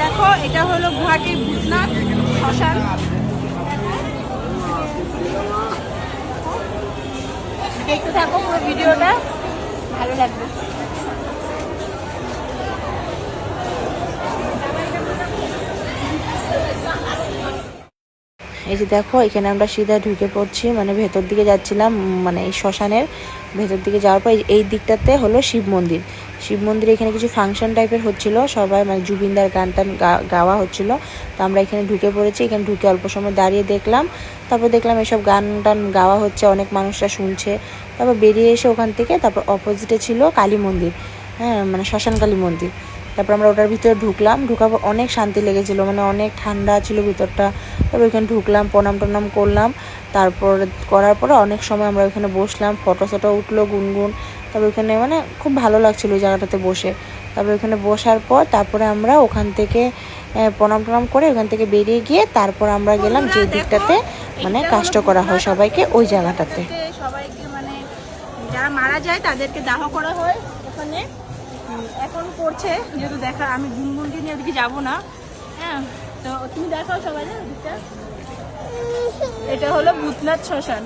দেখো এটা হলো গুয়াহাটির ভূতনাথ শ্মশান। দেখতে থাকো পুরো ভিডিওটা, ভালো লাগবে। এই যে দেখো এখানে আমরা সিধা ঢুকে পড়ছি, মানে ভেতর দিকে যাচ্ছিলাম, মানে এই শ্মশানের ভেতর দিকে যাওয়ার পর এই দিকটাতে হলো শিব মন্দির। শিব মন্দিরে এখানে কিছু ফাংশন টাইপের হচ্ছিল, সবাই মানে জুবিনদার গান টান গাওয়া হচ্ছিল। তো আমরা এখানে ঢুকে পড়েছি, এখানে ঢুকে অল্প সময় দাঁড়িয়ে দেখলাম, তারপর দেখলাম এসব গান টান গাওয়া হচ্ছে, অনেক মানুষরা শুনছে। তারপর বেরিয়ে এসে ওখান থেকে তারপর অপোজিটে ছিল কালী মন্দির, হ্যাঁ মানে শ্মশান কালী মন্দির। তারপর আমরা ওটার ভিতরে ঢুকলাম, ঢুকার পর অনেক শান্তি লেগেছিলো, মানে অনেক ঠান্ডা ছিল ভিতরটা। তারপর ওইখানে ঢুকলাম, প্রণাম টনাম করলাম। তারপর করার পরে অনেক সময় আমরা ওইখানে বসলাম, ফটো ফটো উঠলো গুনগুন। তারপর ওইখানে মানে খুব ভালো লাগছিলো ওই জায়গাটাতে বসে। তারপর ওইখানে বসার পর তারপরে আমরা ওখান থেকে প্রণাম টনাম করে ওখান থেকে বেরিয়ে গিয়ে তারপর আমরা গেলাম যে দিকটাতে মানে কাজটা করা হয় সবাইকে, ওই জায়গাটাতে। সবাইকে মানে যারা মারা যায় তাদেরকে দাহ করা হয় ওখানে। এখন করছে যেহেতু দেখা, আমি গুনগুনকে নিয়ে ওদিকে যাবো না। হ্যাঁ, তো তুমি দেখাও সবাই। এটা হলো ভূতনাথ শ্মশান।